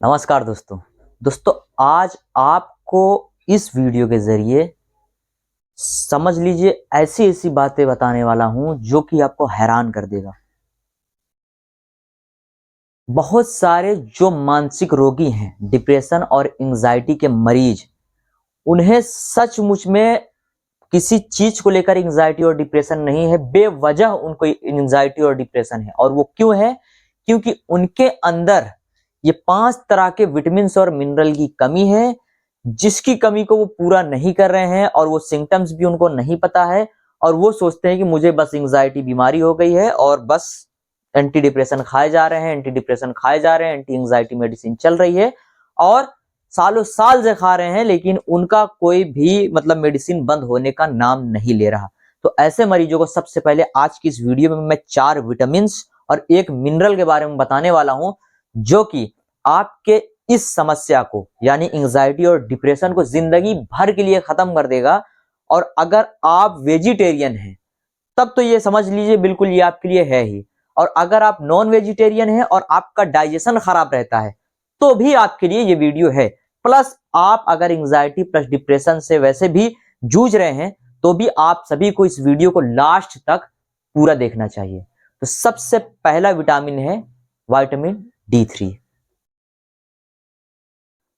नमस्कार दोस्तों। आज आपको इस वीडियो के जरिए समझ लीजिए ऐसी ऐसी बातें बताने वाला हूं जो कि आपको हैरान कर देगा। बहुत सारे जो मानसिक रोगी हैं, डिप्रेशन और एंजाइटी के मरीज, उन्हें सचमुच में किसी चीज को लेकर एंजाइटी और डिप्रेशन नहीं है, बेवजह उनको एंजाइटी और डिप्रेशन है। और वो क्यों है? क्योंकि उनके अंदर ये 5 तरह के विटामिन और मिनरल की कमी है, जिसकी कमी को वो पूरा नहीं कर रहे हैं और वो सिम्टम्स भी उनको नहीं पता है। और वो सोचते हैं कि मुझे बस एंजाइटी बीमारी हो गई है और बस एंटी डिप्रेशन खाए जा रहे हैं, एंटी डिप्रेशन खाए जा रहे हैं, एंटी एंजाइटी मेडिसिन चल रही है और सालों साल से खा रहे हैं, लेकिन उनका कोई भी मतलब मेडिसिन बंद होने का नाम नहीं ले रहा। तो ऐसे मरीजों को सबसे पहले आज की इस वीडियो में मैं 4 विटामिन और 1 मिनरल के बारे में बताने वाला हूं, जो कि आपके इस समस्या को यानी एंजाइटी और डिप्रेशन को जिंदगी भर के लिए खत्म कर देगा। और अगर आप वेजिटेरियन हैं तब तो ये समझ लीजिए बिल्कुल ये आपके लिए है ही। और अगर आप नॉन वेजिटेरियन हैं और आपका डाइजेशन खराब रहता है तो भी आपके लिए ये वीडियो है। प्लस आप अगर एंजाइटी प्लस डिप्रेशन से वैसे भी जूझ रहे हैं तो भी आप सभी को इस वीडियो को लास्ट तक पूरा देखना चाहिए। तो सबसे पहला विटामिन है विटामिन D3।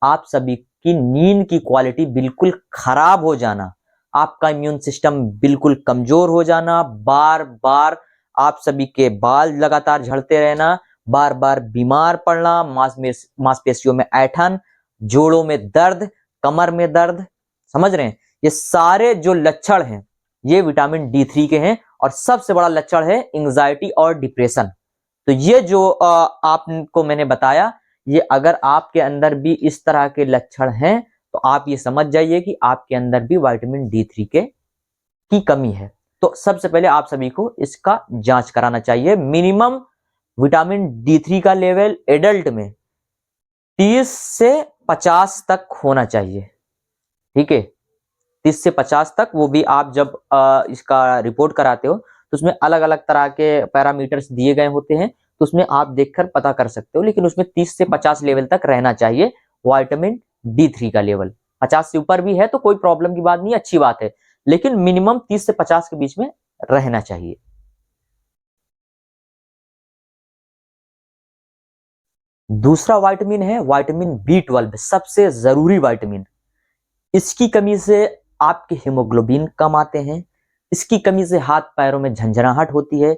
आप सभी की नींद की क्वालिटी बिल्कुल खराब हो जाना, आपका इम्यून सिस्टम बिल्कुल कमजोर हो जाना, बार बार आप सभी के बाल लगातार झड़ते रहना, बार बार बीमार पड़ना, मांसपेशियों में ऐंठन, जोड़ों में दर्द, कमर में दर्द, समझ रहे हैं? ये सारे जो लक्षण हैं ये विटामिन D3 के हैं। और सबसे बड़ा लक्षण है एंजाइटी और डिप्रेशन। तो ये जो आपको मैंने बताया, ये अगर आपके अंदर भी इस तरह के लक्षण हैं तो आप ये समझ जाइए कि आपके अंदर भी विटामिन D3 की कमी है। तो सबसे पहले आप सभी को इसका जांच कराना चाहिए। मिनिमम विटामिन D3 का लेवल एडल्ट में 30 से 50 तक होना चाहिए। ठीक है, 30 से 50 तक। वो भी आप जब इसका रिपोर्ट कराते हो तो उसमें अलग अलग तरह के पैरामीटर्स दिए गए होते हैं, तो उसमें आप देखकर पता कर सकते हो, लेकिन उसमें 30 से 50 लेवल तक रहना चाहिए विटामिन D3 का लेवल। 50 से ऊपर भी है तो कोई प्रॉब्लम की बात नहीं, अच्छी बात है, लेकिन मिनिमम 30 से 50 के बीच में रहना चाहिए। दूसरा विटामिन है विटामिन B12, सबसे जरूरी विटामिन। इसकी कमी से आपके हीमोग्लोबिन कम आते हैं, इसकी कमी से हाथ पैरों में झंझनाहट होती है,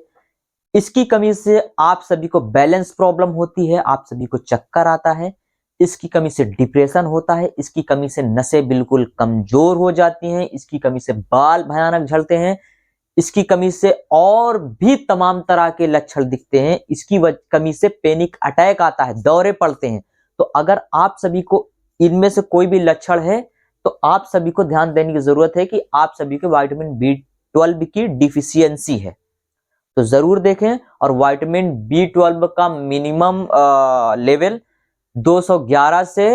इसकी कमी से आप सभी को बैलेंस प्रॉब्लम होती है, आप सभी को चक्कर आता है, इसकी कमी से डिप्रेशन होता है, इसकी कमी से नसें बिल्कुल कमजोर हो जाती हैं, इसकी कमी से बाल भयानक झड़ते हैं, इसकी कमी से और भी तमाम तरह के लक्षण दिखते हैं, इसकी कमी से पैनिक अटैक आता है, दौरे पड़ते हैं। तो अगर आप सभी को इनमें से कोई भी लक्षण है तो आप सभी को ध्यान देने की जरूरत है कि आप सभी को विटामिन B12 की डिफिशियंसी है, तो जरूर देखें। और विटामिन B12 का मिनिमम लेवल 211 से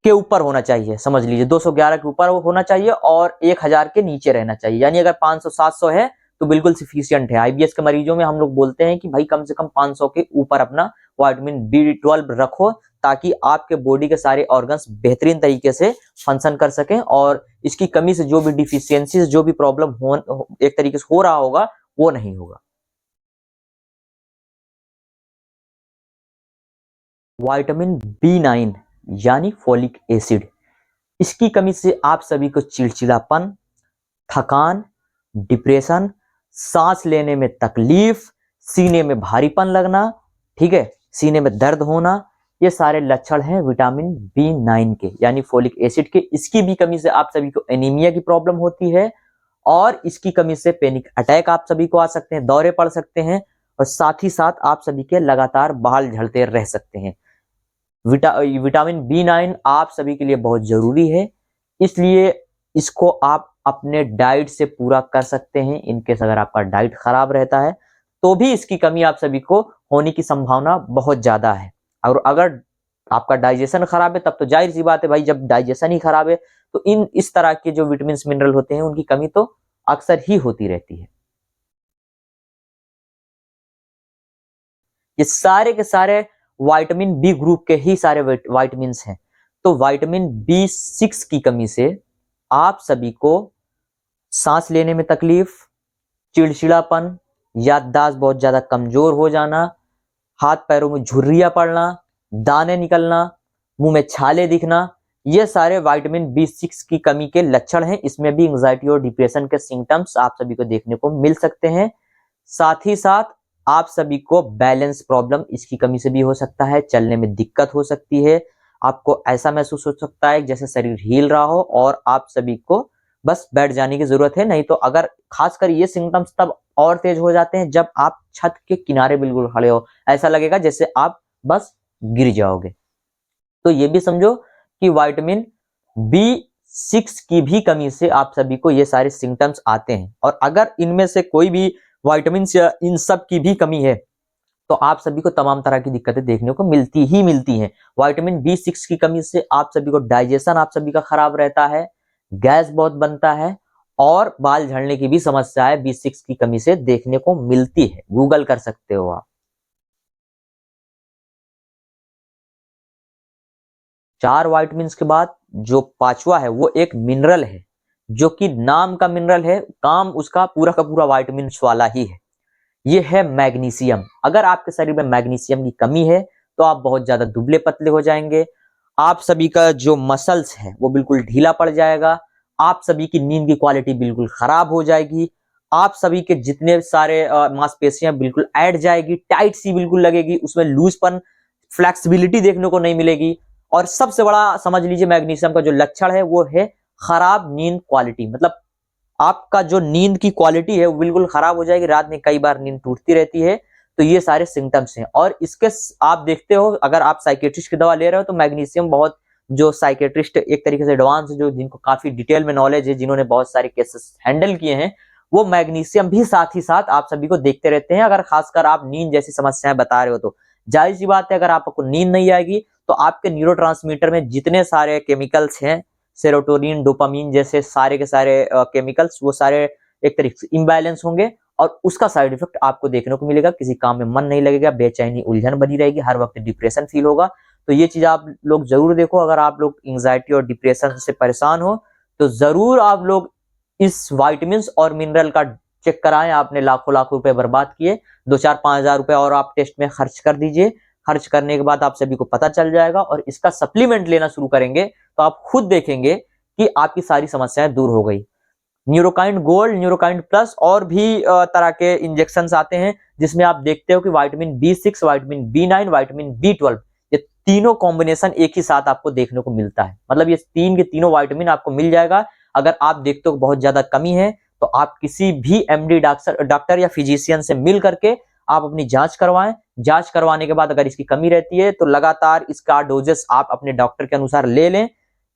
के ऊपर होना चाहिए। समझ लीजिए 211 के ऊपर होना चाहिए और 1000 के नीचे रहना चाहिए। यानी अगर 500-700 है तो बिल्कुल सफिशियंट है। आईबीएस के मरीजों में हम लोग बोलते हैं कि भाई कम से कम 500 के ऊपर अपना विटामिन B12 रखो, ताकि आपके बॉडी के सारे ऑर्गन्स बेहतरीन तरीके से फंक्शन कर सकें और इसकी कमी से जो भी डिफिशियंसी, जो भी प्रॉब्लम हो एक तरीके से हो रहा होगा वो नहीं होगा। विटामिन B9 यानी फोलिक एसिड, इसकी कमी से आप सभी को चिड़चिड़ापन, थकान, डिप्रेशन, सांस लेने में तकलीफ, सीने में भारीपन लगना, ठीक है, सीने में दर्द होना, ये सारे लक्षण हैं विटामिन B9 के यानी फोलिक एसिड के। इसकी भी कमी से आप सभी को एनीमिया की प्रॉब्लम होती है और इसकी कमी से पैनिक अटैक आप सभी को आ सकते हैं, दौरे पड़ सकते हैं और साथ ही साथ आप सभी के लगातार बाल झड़ते रह सकते हैं। विटामिन B9 आप सभी के लिए बहुत जरूरी है, इसलिए इसको आप अपने डाइट से पूरा कर सकते हैं। इनकेस अगर आपका डाइट खराब रहता है तो भी इसकी कमी आप सभी को होने की संभावना बहुत ज्यादा है। और अगर आपका डाइजेशन खराब है तब तो जाहिर सी बात है भाई, जब डाइजेशन ही खराब है तो इस तरह के जो विटामिन मिनरल होते हैं उनकी कमी तो अक्सर ही होती रहती है। ये सारे के सारे विटामिन बी ग्रुप के ही सारे विटामिन हैं। तो विटामिन B6 की कमी से आप सभी को सांस लेने में तकलीफ, चिड़चिड़ापन, याददाश्त बहुत ज्यादा कमजोर हो जाना, हाथ पैरों में झुर्रियां पड़ना, दाने निकलना, मुंह में छाले दिखना, ये सारे विटामिन B6 की कमी के लक्षण हैं। इसमें भी एंजाइटी और डिप्रेशन के सिम्टम्स आप सभी को देखने को मिल सकते हैं। साथ ही साथ आप सभी को बैलेंस प्रॉब्लम इसकी कमी से भी हो सकता है, चलने में दिक्कत हो सकती है, आपको ऐसा महसूस हो सकता है जैसे शरीर हिल रहा हो और आप सभी को बस बैठ जाने की जरूरत है। नहीं तो अगर खासकर ये सिम्टम्स तब और तेज हो जाते हैं जब आप छत के किनारे बिल्कुल खड़े हो, ऐसा लगेगा जैसे आप बस गिर जाओगे। तो ये भी समझो कि विटामिन B6 की भी कमी से आप सभी को ये सारे सिम्टम्स आते हैं। और अगर इनमें से कोई भी विटामिन या इन सब की भी कमी है तो आप सभी को तमाम तरह की दिक्कतें देखने को मिलती हैं। विटामिन B6 की कमी से आप सभी को डाइजेशन आप सभी का खराब रहता है, गैस बहुत बनता है और बाल झड़ने की भी समस्याएं B6 की कमी से देखने को मिलती है। गूगल कर सकते हो आप। 4 विटामिन के बाद जो पांचवा है वो एक मिनरल है, जो कि नाम का मिनरल है, काम उसका पूरा का पूरा विटामिन वाला ही है। ये है मैग्नीशियम। अगर आपके शरीर में मैग्नीशियम की कमी है तो आप बहुत ज्यादा दुबले पतले हो जाएंगे, आप सभी का जो मसल्स है वो बिल्कुल ढीला पड़ जाएगा, आप सभी की नींद की क्वालिटी बिल्कुल खराब हो जाएगी, आप सभी के जितने सारे मांसपेशियां बिल्कुल ऐड जाएगी, टाइट सी बिल्कुल लगेगी, उसमें लूजपन, फ्लेक्सिबिलिटी देखने को नहीं मिलेगी। और सबसे बड़ा समझ लीजिए मैग्नीशियम का जो लक्षण है वो है खराब नींद क्वालिटी। मतलब आपका जो नींद की क्वालिटी है वो बिल्कुल खराब हो जाएगी, रात में कई बार नींद टूटती रहती है। तो ये सारे सिम्टम्स हैं। और इसके आप देखते हो अगर आप साइकेट्रिस्ट की दवा ले रहे हो तो मैग्नीशियम बहुत, जो साइकेट्रिस्ट एक तरीके से एडवांस, जो जिनको काफी डिटेल में नॉलेज है, जिन्होंने बहुत सारे केसेस हैंडल किए हैं, वो मैग्नीशियम भी साथ ही साथ आप सभी को देखते रहते हैं। अगर खासकर आप नींद जैसी समस्याएं बता रहे हो तो जाहिर सी बात है अगर आपको नींद नहीं आएगी तो आपके न्यूरोट्रांसमीटर में जितने सारे केमिकल्स हैं, सेरोटोनिन, डोपामिन जैसे सारे के सारे केमिकल्स, वो सारे एक तरीके से इम्बैलेंस होंगे और उसका साइड इफेक्ट आपको देखने को मिलेगा। किसी काम में मन नहीं लगेगा, बेचैनी, उलझन बनी रहेगी, हर वक्त डिप्रेशन फील होगा। तो ये चीज आप लोग जरूर देखो। अगर आप लोग एंजाइटी और डिप्रेशन से परेशान हो तो जरूर आप लोग इस विटामिन और मिनरल का चेक कराएं। आपने लाखों लाखों रुपए बर्बाद किए, 2-4-5 हजार रुपए और आप टेस्ट में खर्च कर दीजिए। खर्च करने के बाद आप सभी को पता चल जाएगा और इसका सप्लीमेंट लेना शुरू करेंगे तो आप खुद देखेंगे कि आपकी सारी समस्याएं दूर हो गई। न्यूरोकाइंड गोल्ड, न्यूरोकाइंड प्लस और भी तरह के इंजेक्शंस आते हैं जिसमें आप देखते हो कि vitamin B6, vitamin B9, vitamin B12 ये तीनों कॉम्बिनेशन एक ही साथ आपको देखने को मिलता है। मतलब ये तीन के तीनों विटामिन आपको मिल जाएगा। अगर आप देखते हो बहुत ज्यादा कमी है तो आप किसी भी MD डॉक्टर या फिजिशियन से मिल करके आप अपनी जांच करवाएं। जांच करवाने के बाद अगर इसकी कमी रहती है तो लगातार इसका डोजेस आप अपने डॉक्टर के अनुसार ले लें,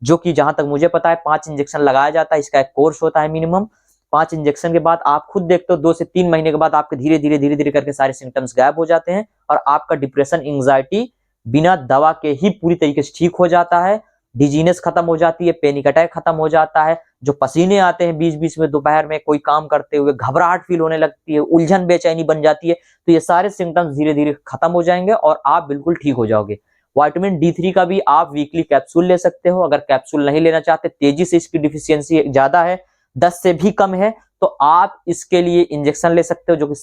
जो कि जहां तक मुझे पता है 5 इंजेक्शन लगाया जाता है। इसका एक कोर्स होता है मिनिमम। 5 इंजेक्शन के बाद आप खुद देखते हो 2 से 3 महीने के बाद आपके धीरे धीरे करके सारे सिम्टम्स गायब हो जाते हैं और आपका डिप्रेशन, एंजाइटी बिना दवा के ही पूरी तरीके से ठीक हो जाता है। डिजीनेस खत्म हो जाती है, पैनिक अटैक खत्म हो जाता है, जो पसीने आते हैं बीच बीच में दोपहर में कोई काम करते हुए, घबराहट फील होने लगती है, उलझन, बेचैनी बन जाती है, तो ये सारे सिम्टम्स धीरे धीरे खत्म हो जाएंगे और आप बिल्कुल ठीक हो जाओगे। विटामिन D3 का भी आप वीकली कैप्सूल ले सकते हो। अगर कैप्सूल नहीं लेना चाहते, तेजी से इसकी डिफिशियंसी ज्यादा है, 10 से भी कम है, तो आप इसके लिए इंजेक्शन ले सकते हो जो कि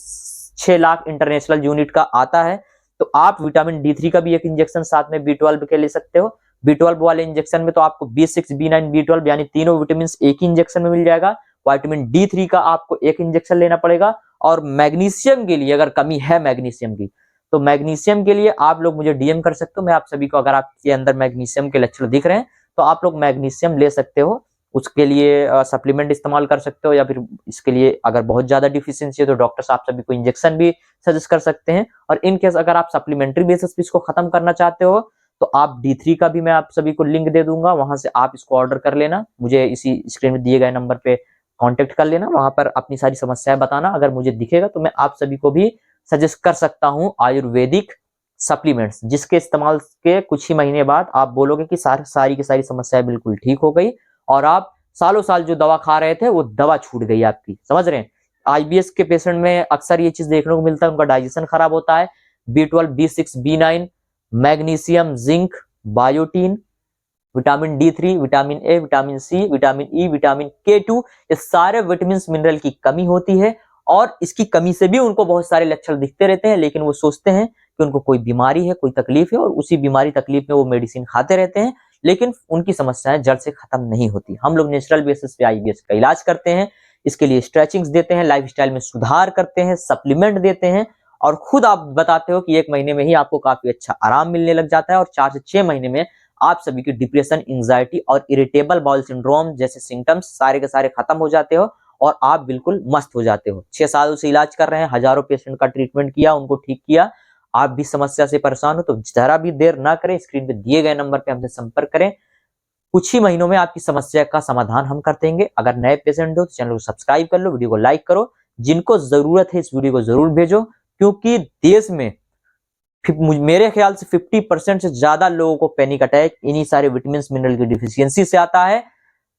6 लाख इंटरनेशनल यूनिट का आता है। तो आप विटामिन D3 का भी एक इंजेक्शन साथ में B12 के ले सकते हो। B12 वाले इंजेक्शन में तो आपको B6, B9, B12 यानी तीनों विटामिन एक ही इंजेक्शन में मिल जाएगा। विटामिन D3 का आपको एक इंजेक्शन लेना पड़ेगा। और मैग्नीशियम के लिए अगर कमी है मैग्नीशियम की, तो मैग्नीशियम के लिए आप लोग मुझे DM कर सकते हो। मैं आप सभी को, अगर आपके अंदर मैग्नीशियम के लक्षण दिख रहे हैं तो आप लोग मैग्नीशियम ले सकते हो। उसके लिए सप्लीमेंट इस्तेमाल कर सकते हो या फिर इसके लिए अगर बहुत ज्यादा डिफिशियंसी है तो डॉक्टर आप सभी को इंजेक्शन भी सजेस्ट कर सकते हैं। और इन केस अगर आप सप्लीमेंट्री बेसिस पे इसको खत्म करना चाहते हो तो आप D3 का भी मैं आप सभी को लिंक दे दूंगा, वहां से आप इसको ऑर्डर कर लेना। मुझे इसी स्क्रीन में दिए गए नंबर पे कांटेक्ट कर लेना, वहां पर अपनी सारी समस्याएं बताना। अगर मुझे दिखेगा तो मैं आप सभी को भी सजेस्ट कर सकता हूं आयुर्वेदिक सप्लीमेंट्स, जिसके इस्तेमाल के कुछ ही महीने बाद आप बोलोगे कि सारी की सारी समस्याएं बिल्कुल ठीक हो गई और आप सालों साल जो दवा खा रहे थे वो दवा छूट गई आपकी। समझ रहे हैं? IBS के पेशेंट में अक्सर ये चीज देखने को मिलता है, उनका डाइजेशन खराब होता है। B12, B6, B9 magnesium, zinc, biotin, vitamin D3, vitamin A, vitamin C, vitamin E, vitamin K2, ये सारे विटामिन मिनरल की कमी होती है और इसकी कमी से भी उनको बहुत सारे लक्षण दिखते रहते हैं, लेकिन वो सोचते हैं कि उनको कोई बीमारी है, कोई तकलीफ है और उसी बीमारी तकलीफ में वो मेडिसिन खाते रहते हैं, लेकिन उनकी समस्याएं जड़ से खत्म नहीं होती। हम लोग नेचुरल बेसिस पे IBS का इलाज करते हैं, इसके लिए स्ट्रेचिंग्स देते हैं, लाइफस्टाइल में सुधार करते हैं, सप्लीमेंट देते हैं और खुद आप बताते हो कि 1 महीने में ही आपको काफी अच्छा आराम मिलने लग जाता है और 4 से 6 महीने में आप सभी की डिप्रेशन, एंजाइटी और इरिटेबल बाउल सिंड्रोम जैसे सिम्टम्स सारे के सारे खत्म हो जाते हो और आप बिल्कुल मस्त हो जाते हो। 6 साल से इलाज कर रहे हैं, हजारों पेशेंट का ट्रीटमेंट किया, उनको ठीक किया। आप भी समस्या से परेशान हो तो जरा भी देर ना करें, स्क्रीन पे दिए गए नंबर पे हमसे संपर्क करें। कुछ ही महीनों में आपकी समस्या का समाधान हम कर देंगे। अगर नए पेशेंट हो तो चैनल को सब्सक्राइब कर लो, वीडियो को लाइक करो, जिनको जरूरत है इस वीडियो को जरूर भेजो, क्योंकि देश में मेरे ख्याल से 50% से ज्यादा लोगों को पैनिक अटैक इन्हीं सारे विटामिन मिनरल की डिफिशियंसी से आता है।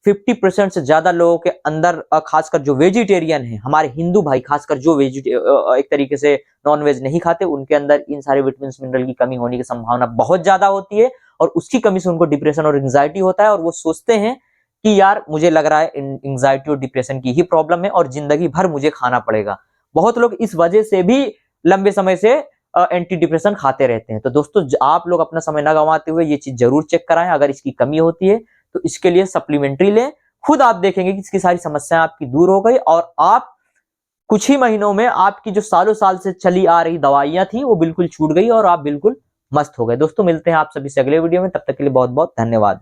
50% से ज्यादा लोगों के अंदर, खासकर जो वेजिटेरियन है, हमारे हिंदू भाई खासकर जो एक तरीके से नॉन वेज नहीं खाते, उनके अंदर इन सारे विटामिन मिनरल की कमी होने की संभावना बहुत ज्यादा होती है और उसकी कमी से उनको डिप्रेशन और एंजाइटी होता है और वो सोचते हैं कि यार मुझे लग रहा है एंजाइटी और डिप्रेशन की ही प्रॉब्लम है और जिंदगी भर मुझे खाना पड़ेगा। बहुत लोग इस वजह से भी लंबे समय से एंटी डिप्रेशन खाते रहते हैं। तो दोस्तों आप लोग अपना समय न गंवाते हुए ये चीज जरूर चेक कराएं। अगर इसकी कमी होती है तो इसके लिए सप्लीमेंट्री लें, खुद आप देखेंगे कि इसकी सारी समस्याएं आपकी दूर हो गई और आप कुछ ही महीनों में आपकी जो सालों साल से चली आ रही दवाइयां थी वो बिल्कुल छूट गई और आप बिल्कुल मस्त हो गए। दोस्तों मिलते हैं आप सभी से अगले वीडियो में, तब तक के लिए बहुत बहुत धन्यवाद।